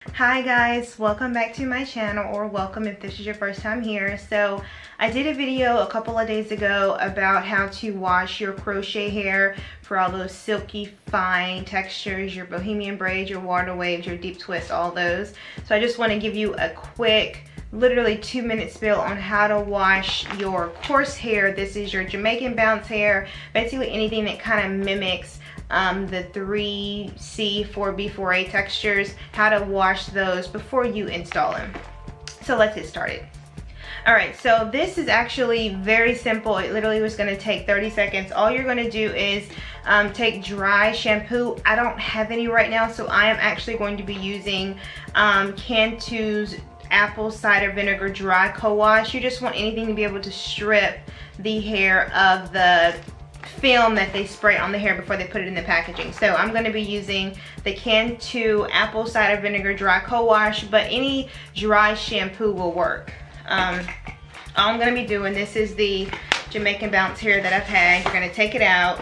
Hi guys, welcome back to my channel, or welcome if this is your first time here. So I did a video a couple of days ago about how to wash your crochet hair for all those silky fine textures, your bohemian braids, your water waves, your deep twists, all those. So I just want to give you a quick, literally 2-minute spiel on how to wash your coarse hair. This is your Jamaican bounce hair, basically anything that kind of mimics the 3C, 4B, 4A textures, how to wash those before you install them. So let's get started. Alright, so this is actually very simple. It literally was going to take 30 seconds. All you're going to do is take dry shampoo. I don't have any right now, so I am actually going to be using Cantu's apple cider vinegar dry co-wash. You just want anything to be able to strip the hair of the film that they spray on the hair before they put it in the packaging. So I'm going to be using the Cantu apple cider vinegar dry co-wash, but any dry shampoo will work. All I'm going to be doing, this is the Jamaican bounce hair that I've had. You're going to take it out,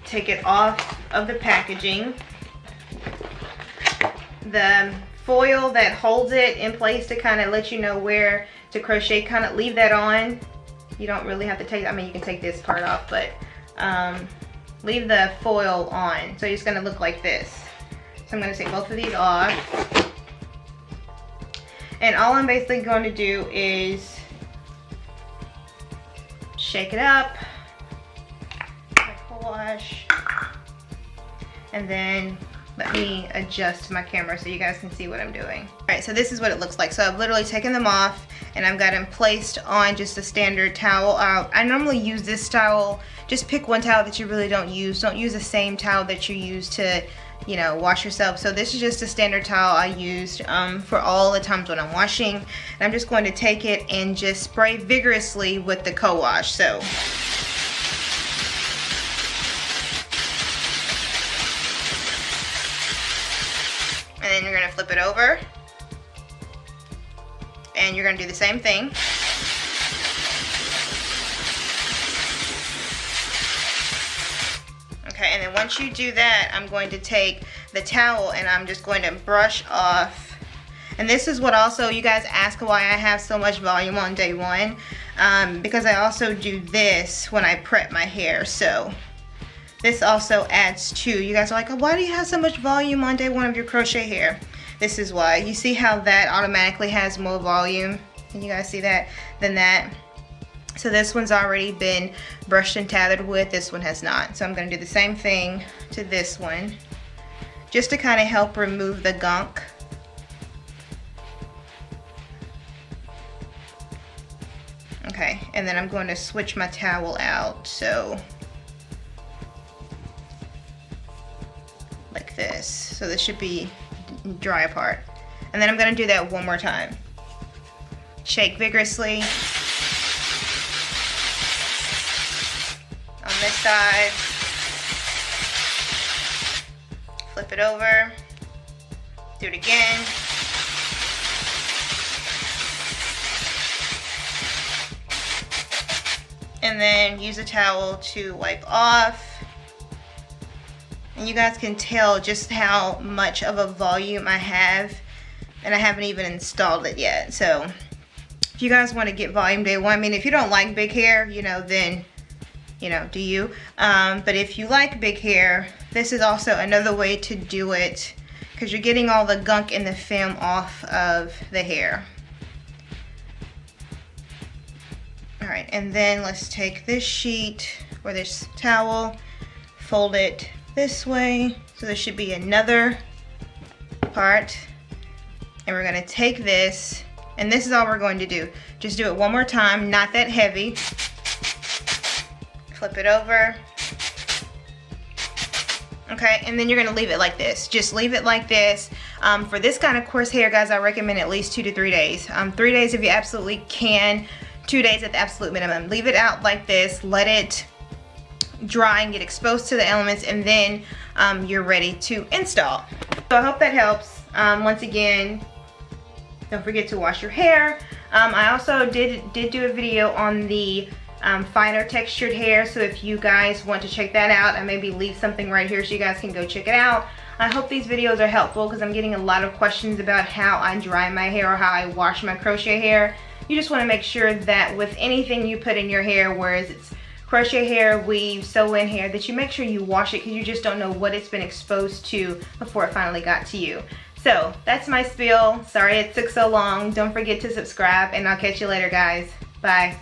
take it off of the packaging. The foil that holds it in place to kind of let you know where to crochet, kind of leave that on. You don't really have to take, I mean, you can take this part off, but leave the foil on. So it's going to look like this. So I'm going to take both of these off. And all I'm basically going to do is shake it up, wash, and then let me adjust my camera so you guys can see what I'm doing. Alright, so this is what it looks like. So I've literally taken them off and I've got them placed on just a standard towel. I normally use this towel. Just pick one towel that you really don't use. Don't use the same towel that you use to, you know, wash yourself. So this is just a standard towel I used for all the times when I'm washing. And I'm just going to take it and just spray vigorously with the co-wash. So and then you're going to flip it over and you're going to do the same thing. Okay, and then once you do that, I'm going to take the towel and I'm just going to brush off. And this is what also, you guys ask why I have so much volume on day one, because I also do this when I prep my hair. So this also adds to, you guys are like, oh, why do you have so much volume on day one of your crochet hair? This is why. You see how that automatically has more volume? Can you guys see that? Than that. So this one's already been brushed and tathered with, this one has not. So I'm going to do the same thing to this one, just to kind of help remove the gunk. Okay, and then I'm going to switch my towel out, so like this. So this should be dry part. And then I'm going to do that one more time. Shake vigorously on this side. Flip it over. Do it again. And then use a towel to wipe off. And you guys can tell just how much of a volume I have, and I haven't even installed it yet. So if you guys want to get volume day one, I mean, if you don't like big hair, you know, then, you know, do you? But if you like big hair, this is also another way to do it, because you're getting all the gunk and the film off of the hair. Alright, and then let's take this sheet or this towel, fold it this way, so there should be another part, and we're going to take this, and this is all we're going to do. Just do it one more time, not that heavy. Flip it over. Okay, and then you're going to leave it like this. Just leave it like this. For this kind of coarse hair, guys, I recommend at least 2 to 3 days. 3 days if you absolutely can. 2 days at the absolute minimum. Leave it out like this. Let it dry and get exposed to the elements, and then you're ready to install. So I hope that helps. Once again, don't forget to wash your hair. I also did do a video on the finer textured hair, so if you guys want to check that out, I maybe leave something right here so you guys can go check it out. I hope these videos are helpful because I'm getting a lot of questions about how I dry my hair or how I wash my crochet hair. You just want to make sure that with anything you put in your hair, whereas it's crochet hair, weave, sew-in hair, that you make sure you wash it because you just don't know what it's been exposed to before it finally got to you. So that's my spiel. Sorry it took so long. Don't forget to subscribe, and I'll catch you later, guys. Bye.